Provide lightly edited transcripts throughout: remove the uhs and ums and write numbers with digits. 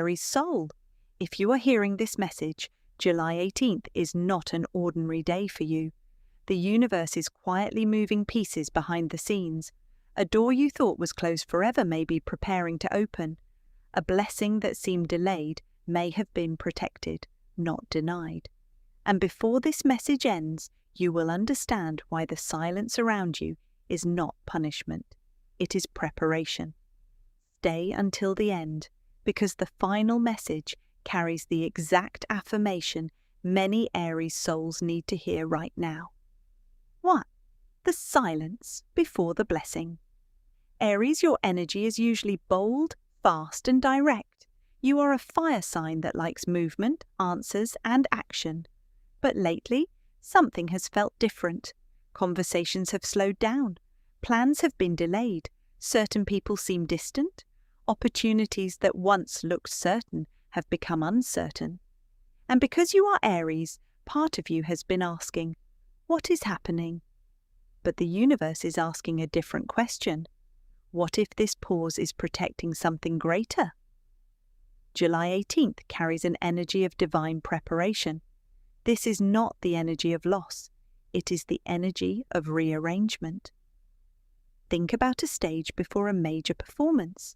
Aries Soul. If you are hearing this message, July 18th is not an ordinary day for you. The universe is quietly moving pieces behind the scenes. A door you thought was closed forever may be preparing to open. A blessing that seemed delayed may have been protected, not denied. And before this message ends, you will understand why the silence around you is not punishment. It is preparation. Stay until the end, because the final message carries the exact affirmation many Aries souls need to hear right now. 1. The silence before the blessing. Aries, your energy is usually bold, fast, and direct. You are a fire sign that likes movement, answers, and action. But lately, something has felt different. Conversations have slowed down. Plans have been delayed. Certain people seem distant. Opportunities that once looked certain have become uncertain. And because you are Aries, part of you has been asking, what is happening? But the universe is asking a different question. What if this pause is protecting something greater? July 18th carries an energy of divine preparation. This is not the energy of loss. It is the energy of rearrangement. Think about a stage before a major performance.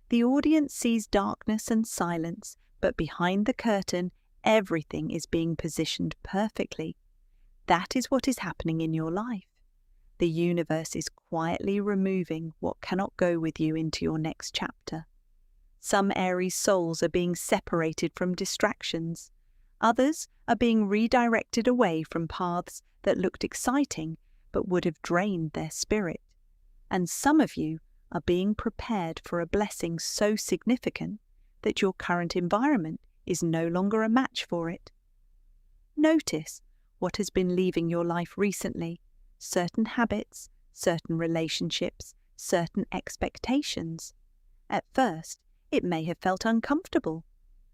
The audience sees darkness and silence, but behind the curtain, everything is being positioned perfectly. That is what is happening in your life. The universe is quietly removing what cannot go with you into your next chapter. Some Aries souls are being separated from distractions. Others are being redirected away from paths that looked exciting but would have drained their spirit. And some of you are being prepared for a blessing so significant that your current environment is no longer a match for it. Notice what has been leaving your life recently. Certain habits, certain relationships, certain expectations. At first, it may have felt uncomfortable.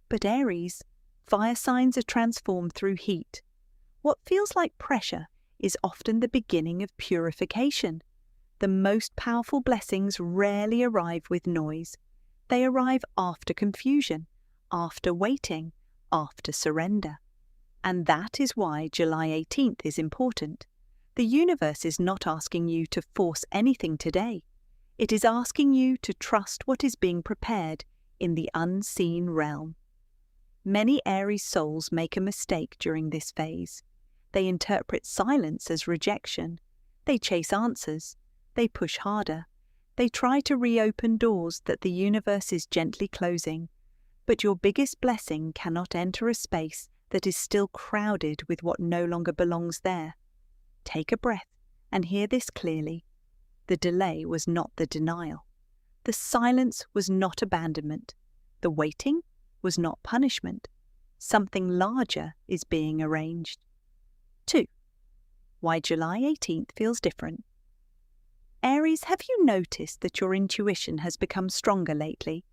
But Aries, fire signs are transformed through heat. What feels like pressure is often the beginning of purification. The most powerful blessings rarely arrive with noise. They arrive after confusion, after waiting, after surrender. And that is why July 18th is important. The universe is not asking you to force anything today. It is asking you to trust what is being prepared in the unseen realm. Many Aries souls make a mistake during this phase. They interpret silence as rejection. They chase answers. They push harder. They try to reopen doors that the universe is gently closing. But your biggest blessing cannot enter a space that is still crowded with what no longer belongs there. Take a breath and hear this clearly. The delay was not the denial. The silence was not abandonment. The waiting was not punishment. Something larger is being arranged. 2. Why July 18th feels different. Aries, have you noticed that your intuition has become stronger lately?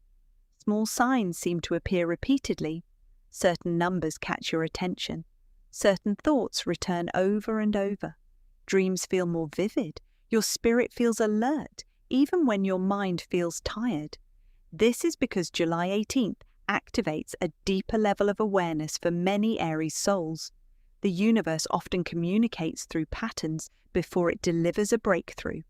Small signs seem to appear repeatedly. Certain numbers catch your attention. Certain thoughts return over and over. Dreams feel more vivid. Your spirit feels alert, even when your mind feels tired. This is because July 18th activates a deeper level of awareness for many Aries souls. The universe often communicates through patterns before it delivers a breakthrough.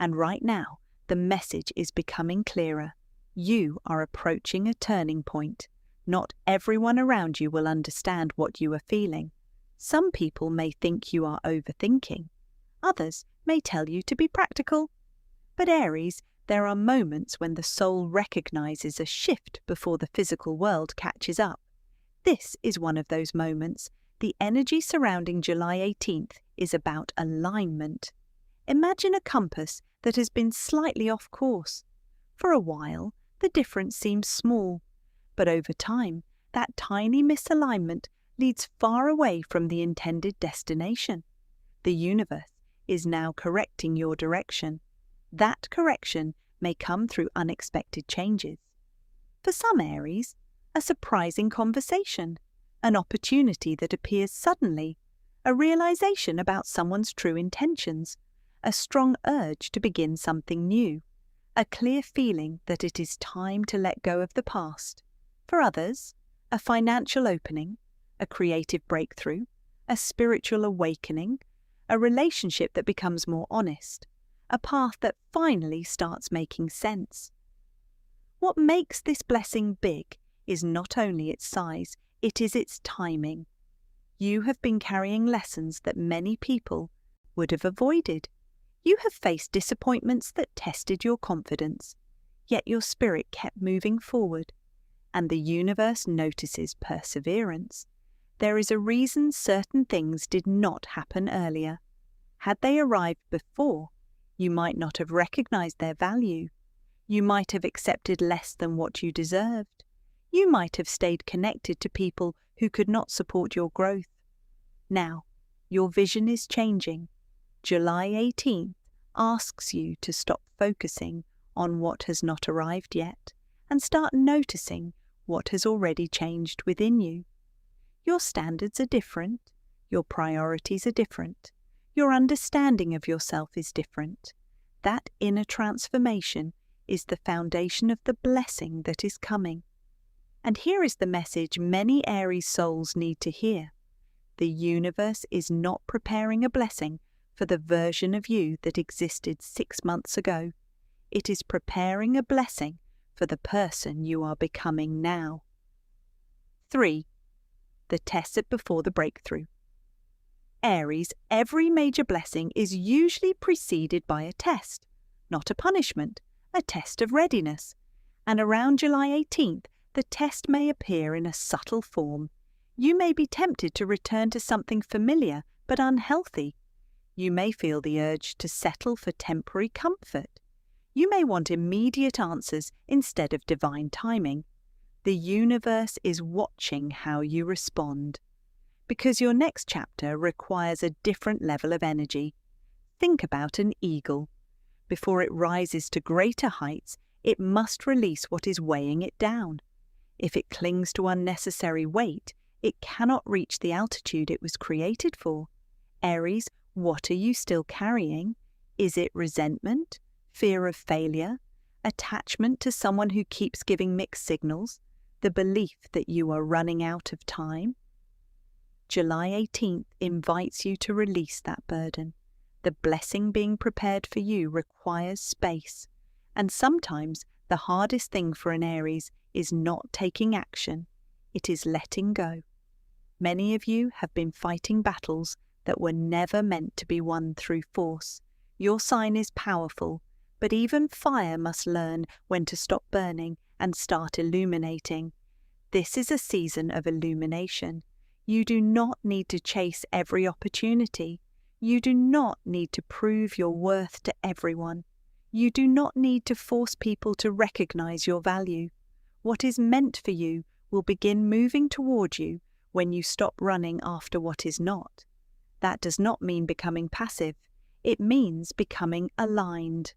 And right now, the message is becoming clearer. You are approaching a turning point. Not everyone around you will understand what you are feeling. Some people may think you are overthinking. Others may tell you to be practical. But Aries, there are moments when the soul recognizes a shift before the physical world catches up. This is one of those moments. The energy surrounding July 18th is about alignment. Imagine a compass that has been slightly off course. For a while, the difference seems small. But over time, that tiny misalignment leads far away from the intended destination. The universe is now correcting your direction. That correction may come through unexpected changes. For some Aries, a surprising conversation, an opportunity that appears suddenly, a realization about someone's true intentions, a strong urge to begin something new, a clear feeling that it is time to let go of the past. For others, a financial opening, a creative breakthrough, a spiritual awakening, a relationship that becomes more honest, a path that finally starts making sense. What makes this blessing big is not only its size, it is its timing. You have been carrying lessons that many people would have avoided. You have faced disappointments that tested your confidence, yet your spirit kept moving forward, and the universe notices perseverance. There is a reason certain things did not happen earlier. Had they arrived before, you might not have recognized their value. You might have accepted less than what you deserved. You might have stayed connected to people who could not support your growth. Now, your vision is changing. July 18th asks you to stop focusing on what has not arrived yet and start noticing what has already changed within you. Your standards are different. Your priorities are different. Your understanding of yourself is different. That inner transformation is the foundation of the blessing that is coming. And here is the message many Aries souls need to hear. The universe is not preparing a blessing for the version of you that existed 6 months ago. It is preparing a blessing for the person you are becoming now. 3. The test before the breakthrough. Aries, every major blessing is usually preceded by a test, not a punishment, a test of readiness. And around July 18th, the test may appear in a subtle form. You may be tempted to return to something familiar but unhealthy. You may feel the urge to settle for temporary comfort. You may want immediate answers instead of divine timing. The universe is watching how you respond. Because your next chapter requires a different level of energy. Think about an eagle. Before it rises to greater heights, it must release what is weighing it down. If it clings to unnecessary weight, it cannot reach the altitude it was created for. Aries, what are you still carrying? Is it resentment, fear of failure, attachment to someone who keeps giving mixed signals, the belief that you are running out of time? July 18th invites you to release that burden. The blessing being prepared for you requires space, and sometimes the hardest thing for an Aries is not taking action. It is letting go. Many of you have been fighting battles that were never meant to be won through force. Your sign is powerful, but even fire must learn when to stop burning and start illuminating. This is a season of illumination. You do not need to chase every opportunity. You do not need to prove your worth to everyone. You do not need to force people to recognize your value. What is meant for you will begin moving toward you when you stop running after what is not. That does not mean becoming passive. It means becoming aligned.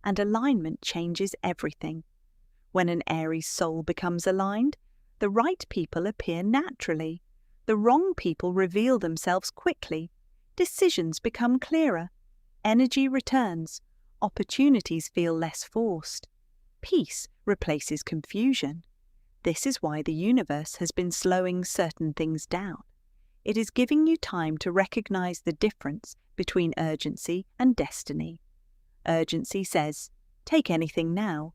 And alignment changes everything. When an Aries soul becomes aligned, the right people appear naturally. The wrong people reveal themselves quickly. Decisions become clearer. Energy returns. Opportunities feel less forced. Peace replaces confusion. This is why the universe has been slowing certain things down. It is giving you time to recognize the difference between urgency and destiny. Urgency says, take anything now.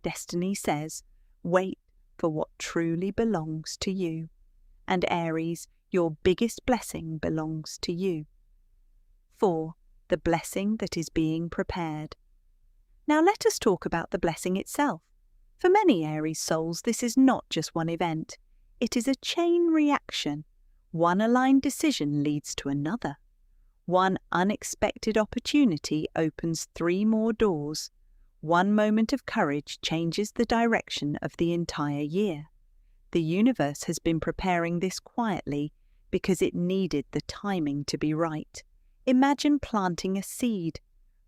Destiny says, wait for what truly belongs to you. And Aries, your biggest blessing belongs to you. 4. The blessing that is being prepared. Now let us talk about the blessing itself. For many Aries souls, this is not just one event. It is a chain reaction. One aligned decision leads to another. One unexpected opportunity opens 3 more doors. One moment of courage changes the direction of the entire year. The universe has been preparing this quietly because it needed the timing to be right. Imagine planting a seed.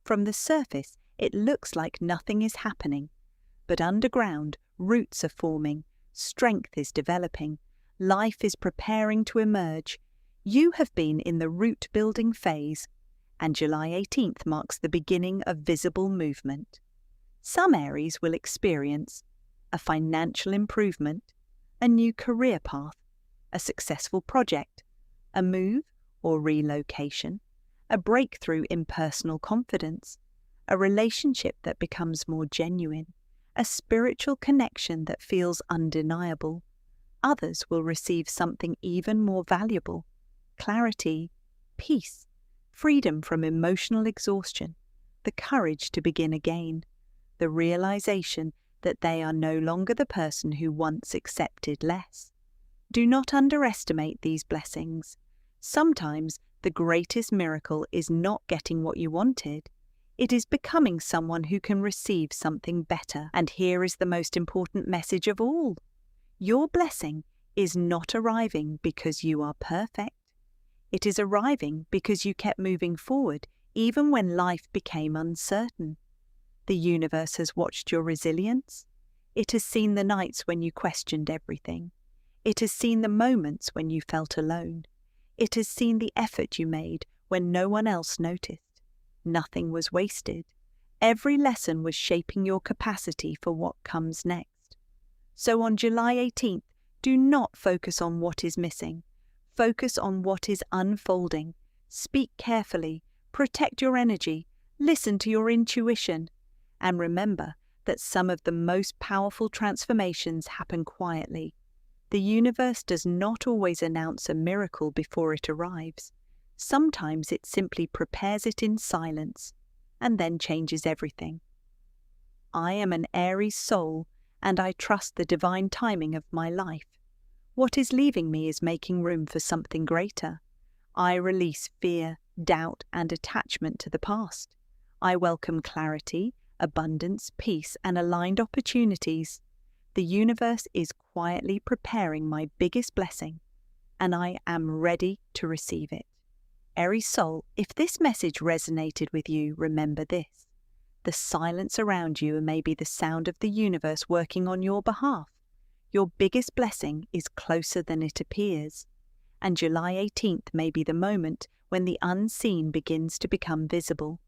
From the surface, it looks like nothing is happening. But underground, roots are forming, strength is developing, life is preparing to emerge. You have been in the root-building phase, and July 18th marks the beginning of visible movement. Some Aries will experience a financial improvement, a new career path, a successful project, a move or relocation, a breakthrough in personal confidence, a relationship that becomes more genuine, a spiritual connection that feels undeniable. Others will receive something even more valuable: clarity, peace, freedom from emotional exhaustion, the courage to begin again, the realization that they are no longer the person who once accepted less. Do not underestimate these blessings. Sometimes the greatest miracle is not getting what you wanted. It is becoming someone who can receive something better. And here is the most important message of all. Your blessing is not arriving because you are perfect. It is arriving because you kept moving forward even when life became uncertain. The universe has watched your resilience. It has seen the nights when you questioned everything. It has seen the moments when you felt alone. It has seen the effort you made when no one else noticed. Nothing was wasted. Every lesson was shaping your capacity for what comes next. So on July 18th, do not focus on what is missing. Focus on what is unfolding. Speak carefully. Protect your energy. Listen to your intuition. And remember that some of the most powerful transformations happen quietly. The universe does not always announce a miracle before it arrives. Sometimes it simply prepares it in silence and then changes everything. I am an Aries soul, and I trust the divine timing of my life. What is leaving me is making room for something greater. I release fear, doubt, and attachment to the past. I welcome clarity, abundance, peace, and aligned opportunities. The universe is quietly preparing my biggest blessing, and I am ready to receive it. Aries Soul, if this message resonated with you, remember this. The silence around you may be the sound of the universe working on your behalf. Your biggest blessing is closer than it appears, and July 18th may be the moment when the unseen begins to become visible.